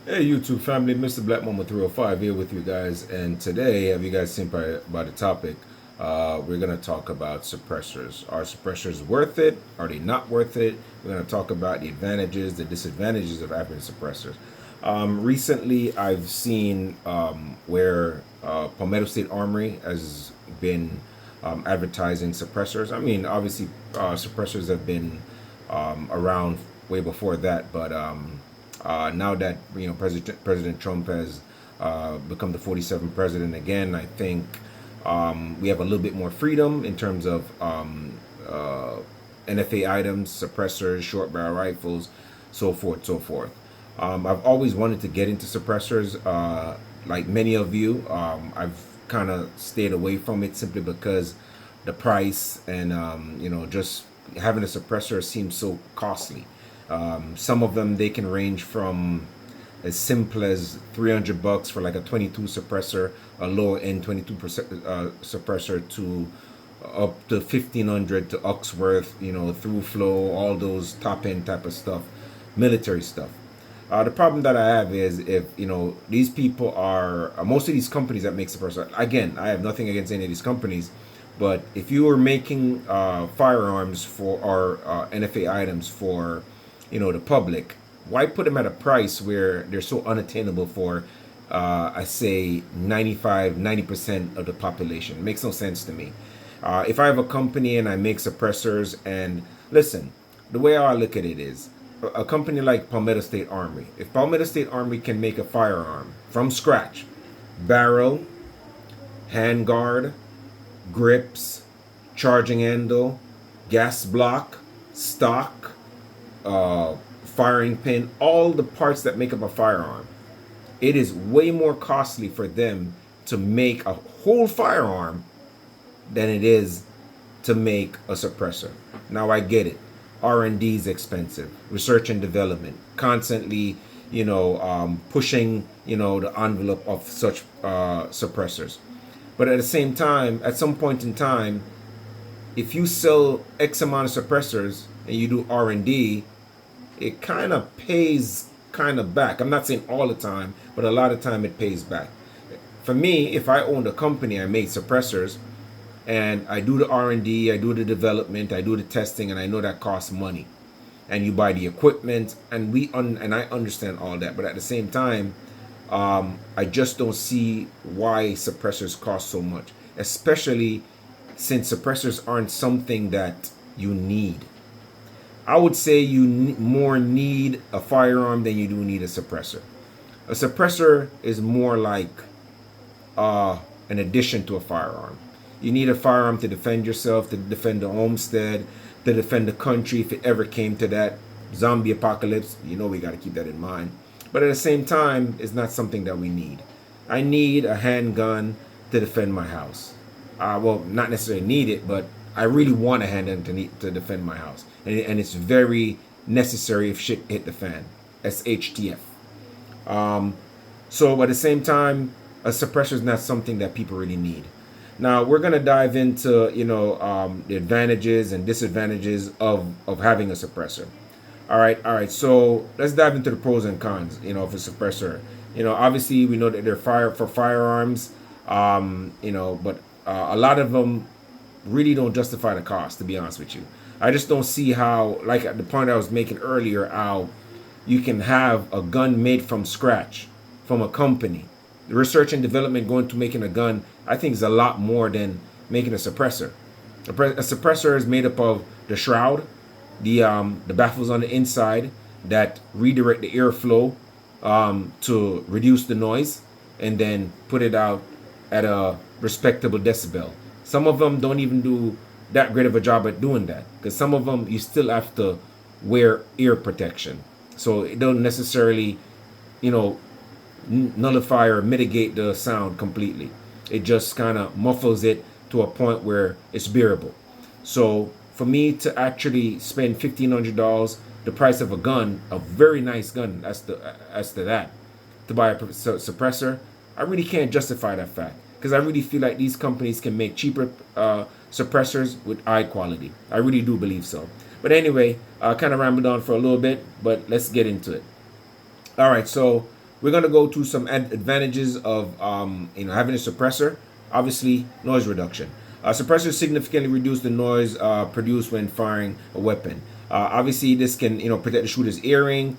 Hey YouTube family, Mr. Black Mama 305 here with you guys, and today, have you guys seen by the topic, we're gonna talk about suppressors. Are suppressors worth it? Are they not worth it? We're gonna talk about the advantages, the disadvantages of having suppressors. Recently, I've seen where Palmetto State Armory has been advertising suppressors. I mean, obviously, suppressors have been around way before that, but now that President Trump has become the 47th president again, I think we have a little bit more freedom in terms of NFA items, suppressors, short barrel rifles, so forth, so forth. I've always wanted to get into suppressors, like many of you. I've kind of stayed away from it simply because the price and just having a suppressor seems so costly. Some of them they can range from as simple as $300 for like a 22 suppressor, a low end 22% suppressor, to up to 1500 to Uxworth, through flow, all those top end type of stuff, military stuff. The problem that I have is if these people are most of these companies that make suppressor. Again, I have nothing against any of these companies, but if you are making firearms for or NFA items for the public, why put them at a price where they're so unattainable for I say 90% of the population? It makes no sense to me. If I have a company and I make suppressors, and listen, the way I look at it is a company like Palmetto State Armory. If Palmetto State Armory can make a firearm from scratch, barrel, handguard, grips, charging handle, gas block, stock, firing pin, all the parts that make up a firearm, it is way more costly for them to make a whole firearm than it is to make a suppressor. Now I get it. R&D is expensive. Research and development, constantly, pushing, the envelope of such suppressors. But at the same time, at some point in time, if you sell X amount of suppressors and you do R&D, it kind of pays kind of back. I'm not saying all the time, but a lot of time it pays back. For me, if I owned a company, I made suppressors, and I do the R&D, I do the development, I do the testing, and I know that costs money. And you buy the equipment, and and I understand all that. But at the same time, I just don't see why suppressors cost so much, especially since suppressors aren't something that you need. I would say you more need a firearm than you do need a suppressor. A suppressor is more like an addition to a firearm. You need a firearm to defend yourself, to defend the homestead, to defend the country if it ever came to that zombie apocalypse. We got to keep that in mind. But at the same time, it's not something that we need. I need a handgun to defend my house. Well, not necessarily need it, but I really want a handgun to defend my house. And it's very necessary if shit hit the fan. SHTF. So at the same time, a suppressor is not something that people really need. Now we're gonna dive into the advantages and disadvantages of having a suppressor. All right. So let's dive into the pros and cons. Of a suppressor. Obviously we know that they're for firearms. But a lot of them really don't justify the cost. To be honest with you, I just don't see how. Like at the point I was making earlier, how you can have a gun made from scratch from a company. The research and development going to making a gun, I think, is a lot more than making a suppressor. A suppressor is made up of the shroud, the baffles on the inside that redirect the airflow to reduce the noise, and then put it out at a respectable decibel. Some of them don't even do that great of a job at doing that, because some of them you still have to wear ear protection, so it don't necessarily, nullify or mitigate the sound completely. It just kind of muffles it to a point where it's bearable. So for me to actually spend $1,500, the price of a gun, a very nice gun, as to that, to buy a suppressor, I really can't justify that fact, because I really feel like these companies can make cheaper suppressors with high quality. I really do believe so. But anyway, I kind of rambled on for a little bit, but let's get into it. All right, so we're going to go to some advantages of having a suppressor. Obviously, noise reduction. Suppressors significantly reduce the noise produced when firing a weapon. Obviously, this can protect the shooter's hearing,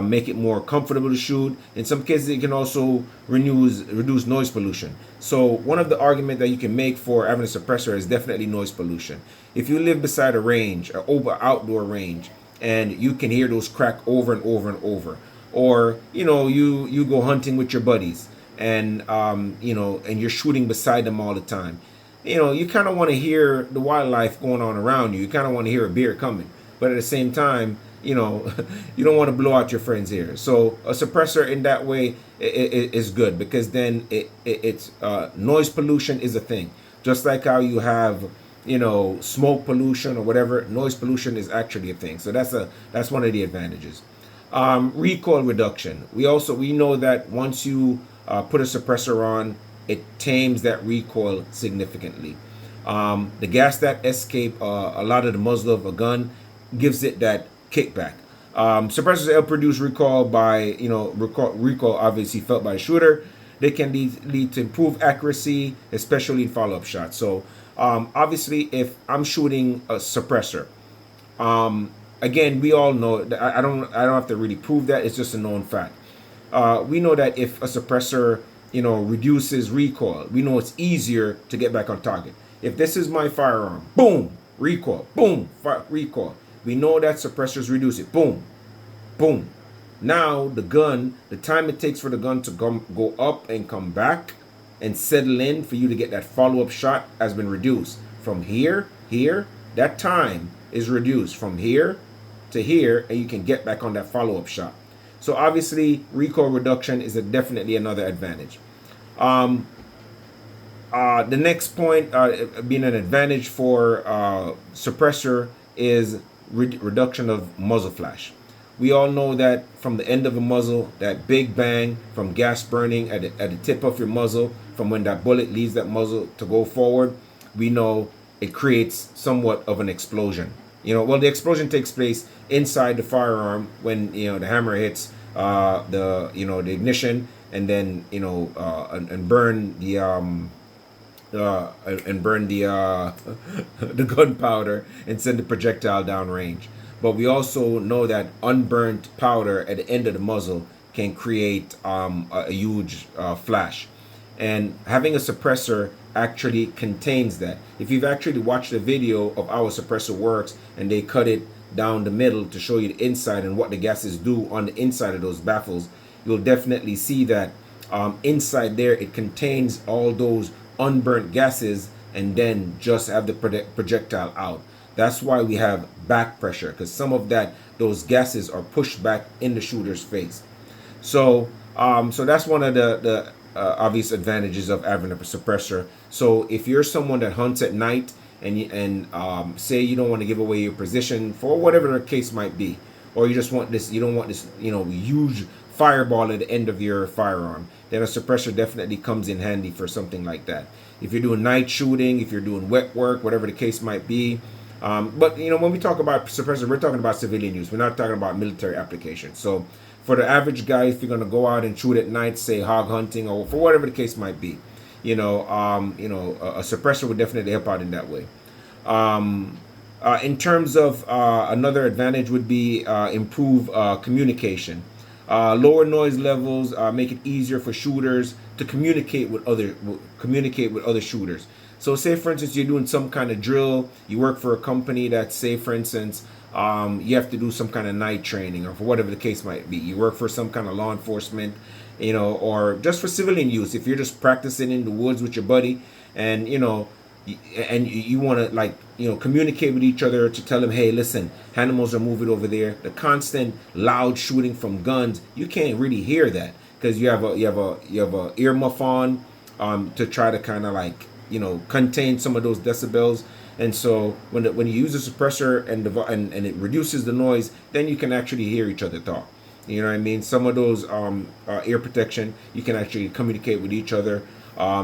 make it more comfortable to shoot. In some cases, it can also reduce noise pollution. So one of the arguments that you can make for having a suppressor is definitely noise pollution. If you live beside a range, an outdoor range, and you can hear those crack over and over and over, or you go hunting with your buddies, and and you're shooting beside them all the time, you kind of want to hear the wildlife going on around you. You kind of want to hear a bear coming, but at the same time, you don't want to blow out your friend's ears. So a suppressor in that way is good, because then it's noise pollution is a thing. Just like how you have smoke pollution or whatever, noise pollution is actually a thing. So that's one of the advantages. Recoil reduction. We know that once you put a suppressor on, it tames that recoil significantly. The gas that escape a lot of the muzzle of a gun gives it that kickback. Suppressors help produce recoil by recoil obviously felt by the shooter. They can lead to improved accuracy, especially in follow-up shots. So obviously, if I'm shooting a suppressor, again, we all know that I don't have to really prove that. It's just a known fact. We know that if a suppressor reduces recoil, we know it's easier to get back on target. If this is my firearm, boom, recoil, boom, recoil. We know that suppressors reduce it, boom, boom. Now the time it takes for the gun to go up and come back and settle in for you to get that follow-up shot has been reduced. From here, that time is reduced from here to here, and you can get back on that follow-up shot. So obviously, recoil reduction is definitely another advantage. The next point, being an advantage for suppressor, is reduction of muzzle flash. We all know that from the end of a muzzle, that big bang from gas burning at the tip of your muzzle, from when that bullet leaves that muzzle to go forward, we know it creates somewhat of an explosion. The explosion takes place inside the firearm when the hammer hits the ignition, and then and burn the the gunpowder and send the projectile downrange. But we also know that unburnt powder at the end of the muzzle can create a huge flash. And having a suppressor actually contains that. If you've actually watched a video of how a suppressor works, and they cut it down the middle to show you the inside and what the gases do on the inside of those baffles, you'll definitely see that inside there it contains all those unburnt gases, and then just have the projectile out. That's why we have back pressure, because some of those gases are pushed back in the shooter's face. So that's one of the obvious advantages of having a suppressor. So if you're someone that hunts at night, and say you don't want to give away your position for whatever the case might be, or you don't want this huge fireball at the end of your firearm, then a suppressor definitely comes in handy for something like that. If you're doing night shooting, if you're doing wet work, whatever the case might be. But when we talk about suppressor, we're talking about civilian use. We're not talking about military application. So for the average guy, if you're going to go out and shoot at night, say hog hunting, or for whatever the case might be, a suppressor would definitely help out in that way. In terms of another advantage would be improve communication. Lower noise levels make it easier for shooters to communicate with other shooters. So say, for instance, you're doing some kind of drill, you work for a company that, say, for instance, you have to do some kind of night training, or for whatever the case might be. You work for some kind of law enforcement, or just for civilian use. If you're just practicing in the woods with your buddy, and you want to communicate with each other to tell them, hey, listen, animals are moving over there. The constant loud shooting from guns, you can't really hear that, because you have a earmuff on to try to kind of contain some of those decibels. And so when you use a suppressor and it reduces the noise, then you can actually hear each other talk. You know what I mean? Some of those ear protection, you can actually communicate with each other.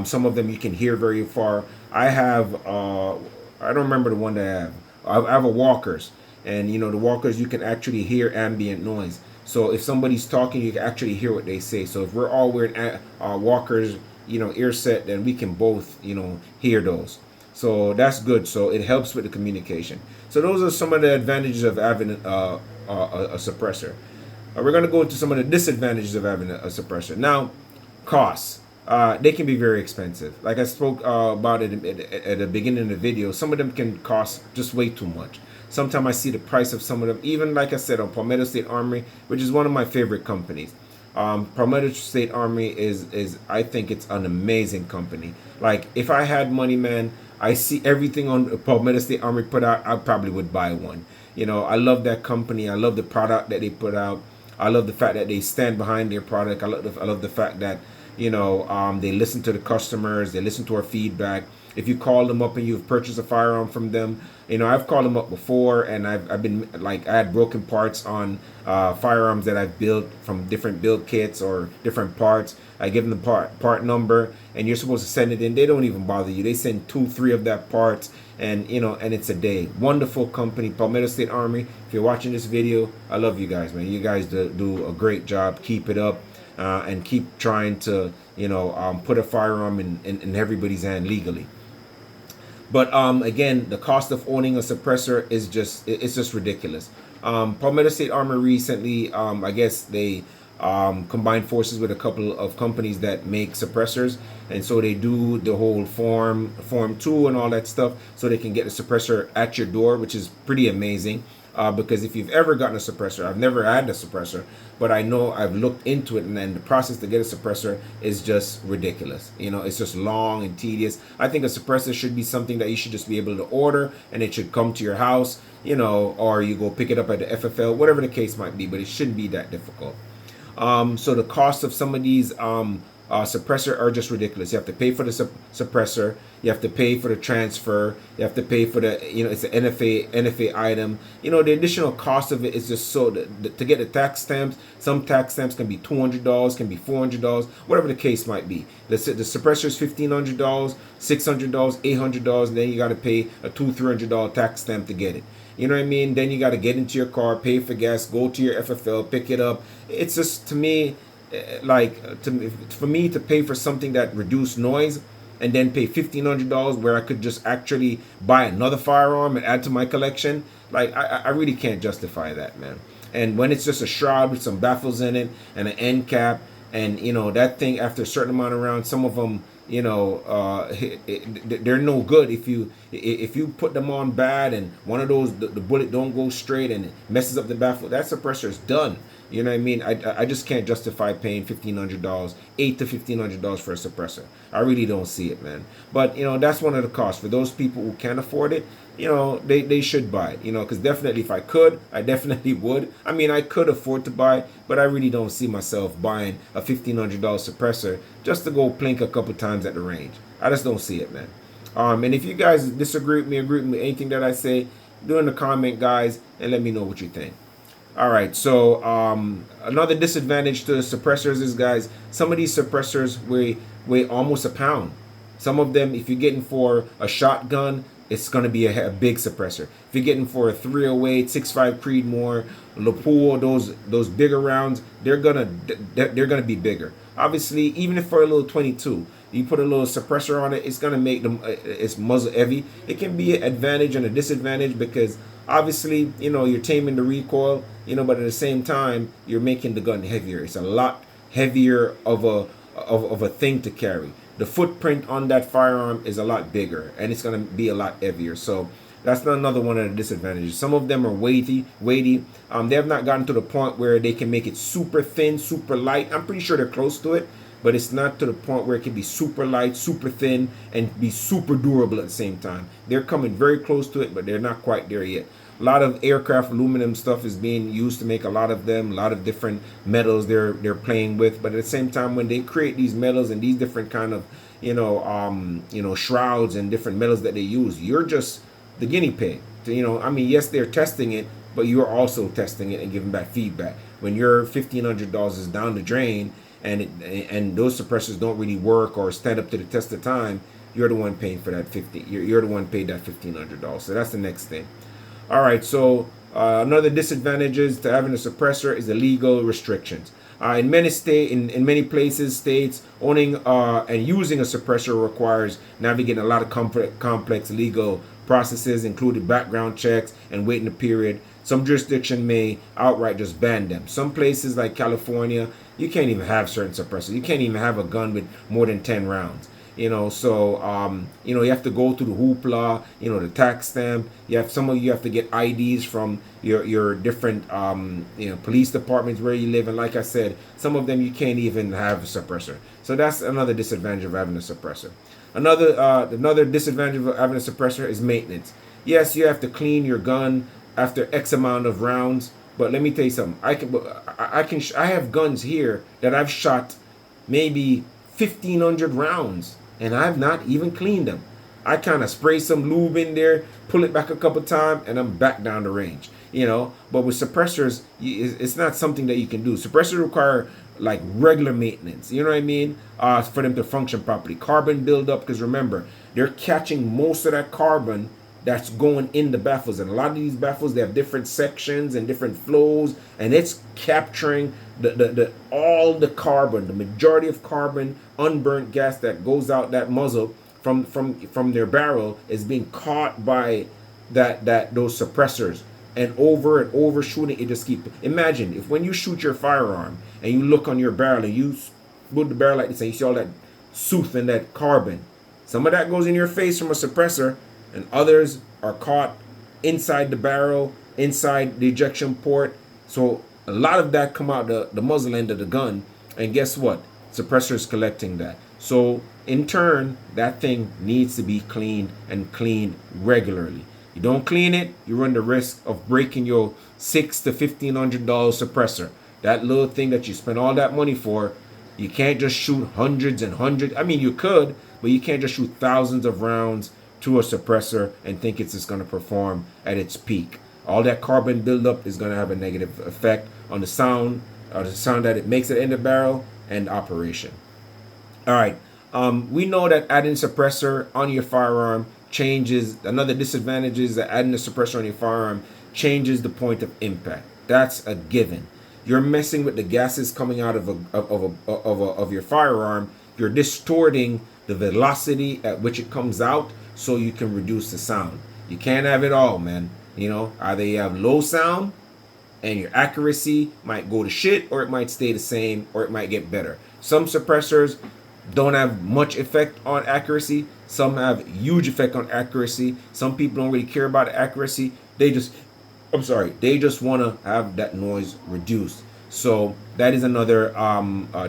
Some of them you can hear very far. I have I don't remember the one that I have a walkers, and the walkers, you can actually hear ambient noise. So if somebody's talking, you can actually hear what they say. So if we're all wearing walkers, ear set, then we can both, hear those. So that's good. So it helps with the communication. So those are some of the advantages of having a suppressor. We're going to go into some of the disadvantages of having a suppressor. Now, costs. They can be very expensive. Like I spoke about it at the beginning of the video, some of them can cost just way too much. Sometimes I see the price of some of them, even like I said, on Palmetto State Armory, which is one of my favorite companies. Palmetto State Armory is I think it's an amazing company. Like if I had money, man, I see everything on Palmetto State Armory put out, I probably would buy one. I love that company. I love the product that they put out. I love the fact that they stand behind their product. I love the fact that they listen to the customers. They listen to our feedback. If you call them up and you've purchased a firearm from them, I've called them up before, and I've been like, I had broken parts on firearms that I've built from different build kits or different parts. I give them the part number, and you're supposed to send it in. They don't even bother you. They send 2-3 of that parts, and and it's a day. Wonderful company, Palmetto State Armory. If you're watching this video, I love you guys, man. You guys do a great job. Keep it up. And keep trying to put a firearm in everybody's hand legally. But again, the cost of owning a suppressor is just ridiculous. Palmetto State Armory recently, I guess they combined forces with a couple of companies that make suppressors, and so they do the whole form 2 and all that stuff, so they can get a suppressor at your door, which is pretty amazing. Because if you've ever gotten a suppressor, I've never had a suppressor, but I know I've looked into it, and then the process to get a suppressor is just ridiculous. It's just long and tedious. I think a suppressor should be something that you should just be able to order, and it should come to your house, or you go pick it up at the FFL, whatever the case might be, but it shouldn't be that difficult. So the cost of some of these suppressor are just ridiculous. You have to pay for the suppressor. You have to pay for the transfer. You have to pay for the, it's an NFA item. The additional cost of it is just so to get the tax stamps. Some tax stamps can be $200, can be $400, whatever the case might be. The suppressor is $1,500, $600, $800, and then you got to pay a $200-$300 tax stamp to get it. You know what I mean? Then you got to get into your car, pay for gas, go to your FFL, pick it up. It's just, to me, for me to pay for something that reduced noise and then pay $1,500 where I could just actually buy another firearm and add to my collection, like I really can't justify that, man. And when it's just a shroud with some baffles in it and an end cap, and that thing, after a certain amount of rounds, some of them, they're no good if you put them on bad, and one of those, the bullet don't go straight and it messes up the baffle, that suppressor is done. You know what I mean? I just can't justify paying $1,500, $800 to $1,500 for a suppressor. I really don't see it, man. But that's one of the costs for those people who can't afford it. They should buy it. Because definitely, if I could, I definitely would. I mean, I could afford to buy it, but I really don't see myself buying a $1,500 suppressor just to go plink a couple times at the range. I just don't see it, man. And if you guys disagree with me, agree with me, anything that I say, do in the comment, guys, and let me know what you think. All right, so another disadvantage to the suppressors is, guys, some of these suppressors weigh almost a pound. Some of them, if you're getting for a shotgun, it's going to be a big suppressor. If you're getting for a 308, 6.5 Creedmoor, Lapua, those bigger rounds, they're gonna be bigger. Obviously, even if for a little 22, you put a little suppressor on it, it's gonna make them it's muzzle heavy. It can be an advantage and a disadvantage because obviously, you're taming the recoil, but at the same time, you're making the gun heavier. It's a lot heavier of a thing to carry. The footprint on that firearm is a lot bigger, and it's going to be a lot heavier. So that's another one of the disadvantages. Some of them are weighty. They have not gotten to the point where they can make it super thin, super light. I'm pretty sure they're close to it, but it's not to the point where it can be super light, super thin, and be super durable at the same time. They're coming very close to it, but they're not quite there yet. A lot of aircraft aluminum stuff is being used to make a lot of them, a lot of different metals they're playing with. But at the same time, when they create these metals and these different kind of shrouds and different metals that they use, you're just the guinea pig. I mean, yes, they're testing it, but you're also testing it and giving back feedback. When your $1,500 is down the drain and those suppressors don't really work or stand up to the test of time, you're the one paying for that $1,500. You're the one paid that $1,500. So that's the next thing. All right, so Another disadvantages to having a suppressor is the legal restrictions. In many places, states, owning and using a suppressor requires navigating a lot of complex legal processes, including background checks and waiting a period. Some jurisdiction may outright just ban them. Some places like California, you can't even have certain suppressors. You can't even have a gun with more than 10 rounds. So you have to go through the hoopla, the tax stamp. Some of you have to get IDs from your different police departments where you live, and like I said, some of them you can't even have a suppressor. So that's another disadvantage of having a suppressor. Another disadvantage of having a suppressor is maintenance. Yes, you have to clean your gun after X amount of rounds, but let me tell you something. I have guns here that I've shot maybe 1,500 rounds, and I've not even cleaned them. I kind of spray some lube in there, pull it back a couple times, and I'm back down the range. But with suppressors, it's not something that you can do. Suppressors require like regular maintenance. You know what I mean? For them to function properly. Carbon buildup, because remember, they're catching most of that carbon that's going in the baffles, and a lot of these baffles, they have different sections and different flows, and it's capturing all the carbon, the majority of carbon, unburnt gas that goes out that muzzle from their barrel is being caught by those suppressors, and over shooting it. Just keep, imagine if when you shoot your firearm and you look on your barrel and you put the barrel like this and you see all that soot and that carbon, some of that goes in your face from a suppressor, and others are caught inside the barrel, inside the ejection port. So a lot of that come out the muzzle end of the gun, and guess what? Suppressor is collecting that. So in turn, that thing needs to be cleaned, and cleaned regularly. You don't clean it, you run the risk of breaking your $600 to $1,500 suppressor. That little thing that you spend all that money for. You can't just shoot hundreds and hundreds. I mean, you could, but you can't just shoot thousands of rounds to a suppressor and think it's just going to perform at its peak. All that carbon buildup is going to have a negative effect on the sound that it makes it in the barrel and operation. All right. We know that adding suppressor on your firearm changes. Another disadvantage is that adding a suppressor on your firearm changes the point of impact. That's a given. You're messing with the gases coming out of your firearm. You're distorting the velocity at which it comes out, so you can reduce the sound. You can't have it all, man. Either you have low sound and your accuracy might go to shit, or it might stay the same, or it might get better. Some suppressors don't have much effect on accuracy. Some have huge effect on accuracy. Some people don't really care about accuracy. They just want to have that noise reduced. So that is another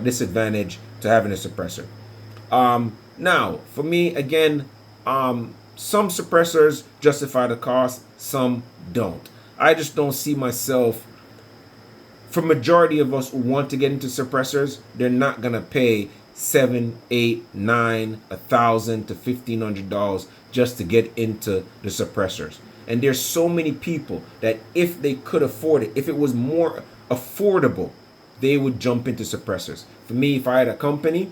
disadvantage to having a suppressor. Now, for me, again, some suppressors justify the cost, some don't. I just don't see myself, for majority of us who want to get into suppressors, they're not gonna pay $7, $8, $9, $1,000 to $1,500 just to get into the suppressors. And there's so many people that if they could afford it, if it was more affordable, they would jump into suppressors. For me, if I had a company,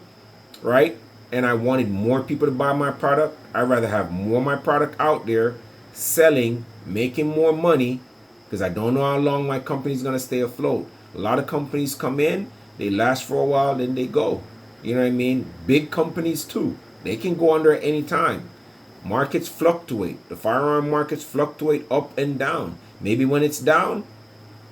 right, and I wanted more people to buy my product, I'd rather have more of my product out there selling, making more money, because I don't know how long my company's going to stay afloat. A lot of companies come in, they last for a while, then they go. You know what I mean? Big companies too. They can go under at any time. Markets fluctuate. The firearm markets fluctuate up and down. Maybe when it's down,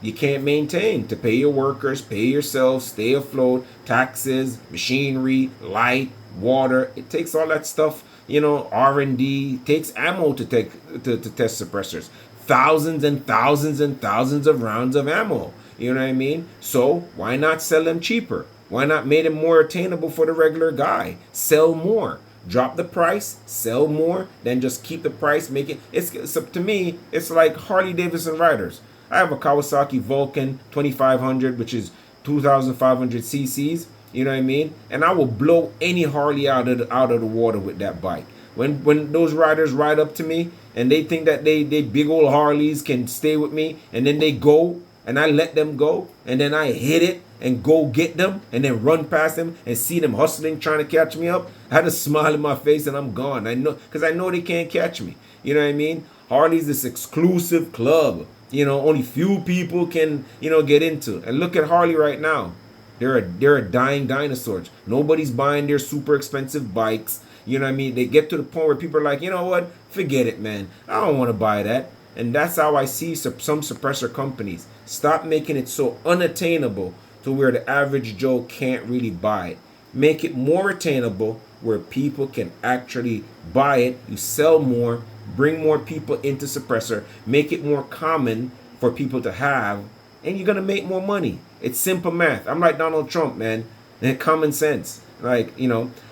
you can't maintain to pay your workers, pay yourself, stay afloat, taxes, machinery, light, water. It takes all that stuff, R&D. It takes ammo to test suppressors. Thousands and thousands and thousands of rounds of ammo. You know what I mean? So why not sell them cheaper? Why not make them more attainable for the regular guy? Sell more. Drop the price, sell more, then just keep the price, make it. To me, it's like Harley Davidson riders. I have a Kawasaki Vulcan 2500, which is 2,500 cc's. You know what I mean? And I will blow any Harley out of the water with that bike. When those riders ride up to me and they think that they big old Harleys can stay with me, and then they go and I let them go, and then I hit it and go get them and then run past them and see them hustling trying to catch me up, I had a smile in my face and I'm gone. I know, because I know they can't catch me. You know what I mean? Harley's this exclusive club. only few people can, get into. And look at Harley right now. They're a dying dinosaur. Nobody's buying their super expensive bikes. You know what I mean? They get to the point where people are like, you know what? Forget it, man. I don't want to buy that. And that's how I see some suppressor companies. Stop making it so unattainable to where the average Joe can't really buy it. Make it more attainable where people can actually buy it. You sell more, bring more people into suppressor, make it more common for people to have, and you're gonna make more money. It's simple math. I'm like Donald Trump, man. And common sense. Like,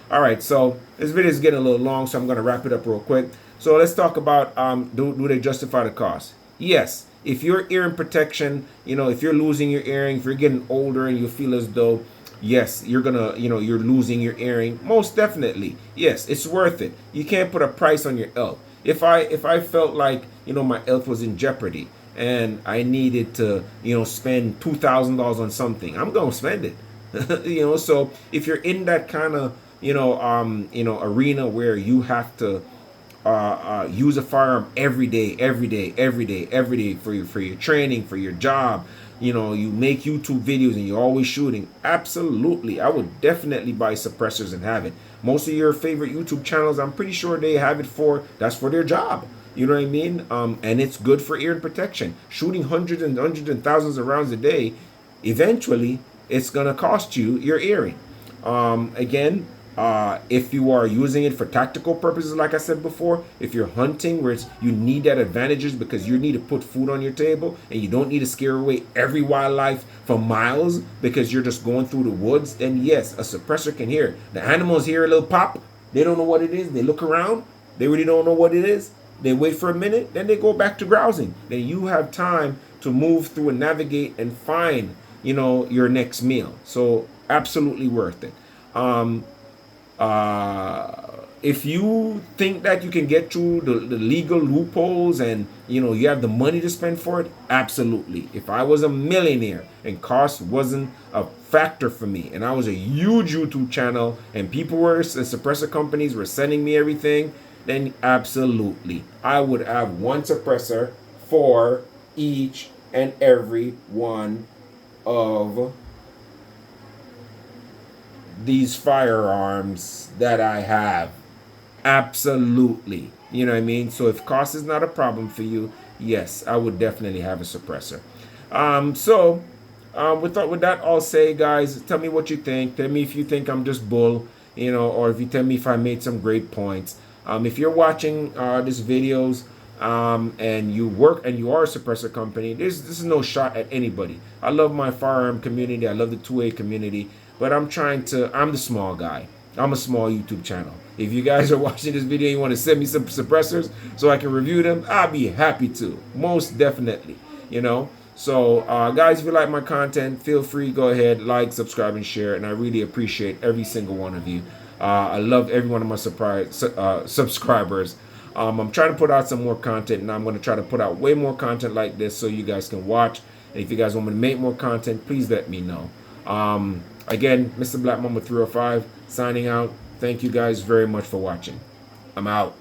all right, so this video is getting a little long, so I'm gonna wrap it up real quick. So let's talk about do they justify the cost? Yes. If your earring protection, if you're losing your earring, if you're getting older and you feel as though, yes, you're gonna, you're losing your earring, most definitely. Yes, it's worth it. You can't put a price on your health. If I felt like, my health was in jeopardy and I needed to, spend $2,000 on something, I'm gonna spend it. So if you're in that kind of, arena where you have to use a firearm every day for your training, for your job. You make YouTube videos and you're always shooting. Absolutely, I would definitely buy suppressors and have it. Most of your favorite YouTube channels, I'm pretty sure they have it that's for their job. You know what I mean? And it's good for ear protection. Shooting hundreds and thousands of rounds a day, eventually it's gonna cost you your earring. Again, if you are using it for tactical purposes, like I said before, if you're hunting where you need that advantages because you need to put food on your table and you don't need to scare away every wildlife for miles because you're just going through the woods, then yes, a suppressor can hear. The animals hear a little pop. They don't know what it is. They look around. They really don't know what it is. They wait for a minute. Then they go back to grousing. Then you have time to move through and navigate and find, your next meal. So absolutely worth it. If you think that you can get through the legal loopholes and you have the money to spend for it, absolutely. If I was a millionaire and cost wasn't a factor for me and I was a huge YouTube channel and people and suppressor companies were sending me everything, then absolutely I would have one suppressor for each and every one of these firearms that I have. Absolutely. You know what I mean? So if cost is not a problem for you, yes, I would definitely have a suppressor. With that all say, guys, tell me what you think. Tell me if you think I'm just bull, or if you tell me if I made some great points. If you're watching these videos and you work and you are a suppressor company, this is no shot at anybody. I love my firearm community. I love the 2A community. But I'm the small guy. I'm a small YouTube channel. If you guys are watching this video and you want to send me some suppressors so I can review them, I'll be happy to. Most definitely, So, guys, if you like my content, feel free, go ahead, like, subscribe, and share. And I really appreciate every single one of you. I love every one of my subscribers. I'm trying to put out some more content, and I'm going to try to put out way more content like this so you guys can watch. And if you guys want me to make more content, please let me know. Again, Mr. Black Mama 305 signing out. Thank you guys very much for watching. I'm out.